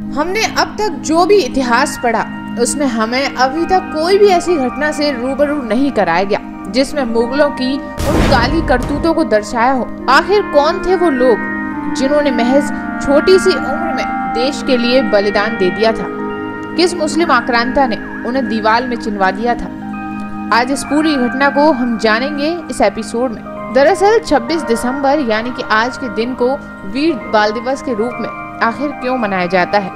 हमने अब तक जो भी इतिहास पढ़ा उसमें हमें अभी तक कोई भी ऐसी घटना से रूबरू नहीं कराया गया जिसमें मुगलों की उन काली करतूतों को दर्शाया हो। आखिर कौन थे वो लोग जिन्होंने महज छोटी सी उम्र में देश के लिए बलिदान दे दिया था? किस मुस्लिम आक्रांता ने उन्हें दीवार में चिनवा दिया था? आज इस पूरी घटना को हम जानेंगे इस एपिसोड में। दरअसल 26 दिसंबर यानी कि आज के दिन को वीर बाल दिवस के रूप में आखिर क्यों मनाया जाता है,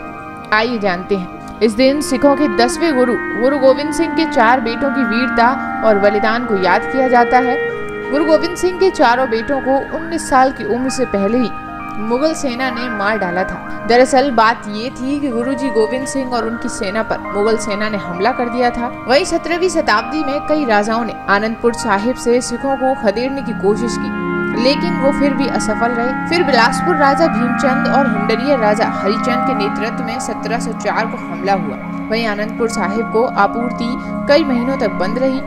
आइए जानते हैं। इस दिन सिखों के 10वें गुरु गोविंद सिंह के 4 बेटों की वीरता और बलिदान को याद किया जाता है। गुरु गोविंद सिंह के चारों बेटों को 19 साल की उम्र से पहले ही मुगल सेना ने मार डाला था। दरअसल बात ये थी कि गुरुजी गोविंद सिंह और उनकी सेना पर मुगल सेना ने हमला कर दिया था। वहीं 17वीं शताब्दी में कई राजाओं ने आनंदपुर साहिब से सिखों को खदेड़ने की कोशिश की, लेकिन वो फिर भी असफल रहे। फिर बिलासपुर राजा भीमचंद और हिंडरिया राजा हरिचंद के नेतृत्व में 1704 को हमला हुआ। वहीं आनंदपुर साहिब को आपूर्ति कई महीनों तक बंद रही।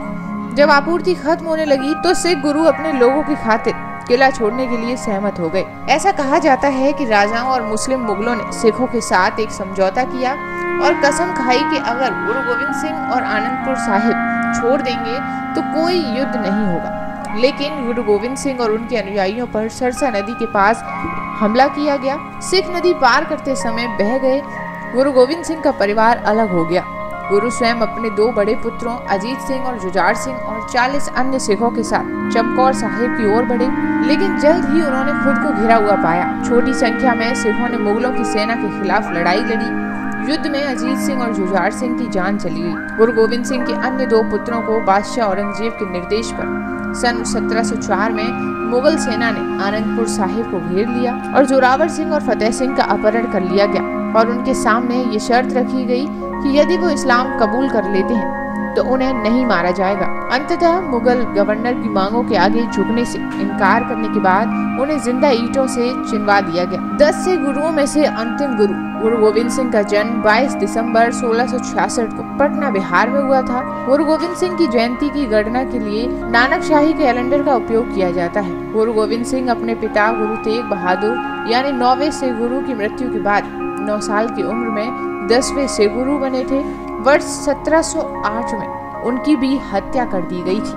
जब आपूर्ति खत्म होने लगी तो सिख गुरु अपने लोगों की खातिर किला छोड़ने के लिए सहमत हो गए। ऐसा कहा जाता है कि राजाओं और मुस्लिम मुगलों ने सिखों के साथ एक समझौता किया और कसम खाई कि अगर गुरु गोविंद सिंह और आनंदपुर साहिब छोड़ देंगे तो कोई युद्ध नहीं होगा। लेकिन गुरु गोविंद सिंह और उनके अनुयायियों पर सरसा नदी के पास हमला किया गया। सिख नदी पार करते समय बह गए। गुरु गोविंद सिंह का परिवार अलग हो गया। गुरु स्वयं अपने 2 बड़े पुत्रों अजीत सिंह और जुझार सिंह और 40 अन्य सिखों के साथ चमकौर साहिब की ओर बढ़े, लेकिन जल्द ही उन्होंने खुद को घिरा हुआ पाया। छोटी संख्या में सिखों ने मुगलों की सेना के खिलाफ लड़ाई लड़ी। युद्ध में अजीत सिंह और जुझार सिंह की जान चली गई। गुरु गोविंद सिंह के अन्य 2 पुत्रों को बादशाह औरंगजेब के निर्देश पर सन 1704 में मुगल सेना ने आनंदपुर साहिब को घेर लिया और जोरावर सिंह और फतेह सिंह का अपहरण कर लिया गया और उनके सामने ये शर्त रखी गई कि यदि वो इस्लाम कबूल कर लेते हैं तो उन्हें नहीं मारा जाएगा। अंततः मुगल गवर्नर की मांगों के आगे झुकने से इनकार करने के बाद उन्हें जिंदा ईंटों से चिनवा दिया गया। 10 से गुरुओं में से अंतिम गुरु गोविंद सिंह का जन्म 22 दिसंबर 1666 को पटना बिहार में हुआ था। गुरु गोविंद सिंह की जयंती की गणना के लिए नानक शाही कैलेंडर का उपयोग किया जाता है। गुरु गोविंद सिंह अपने पिता गुरु तेग बहादुर यानी 9वें से गुरु की मृत्यु के बाद 9 साल की उम्र में 10वें से गुरु बने थे। वर्ष 1708 में उनकी भी हत्या कर दी गई थी।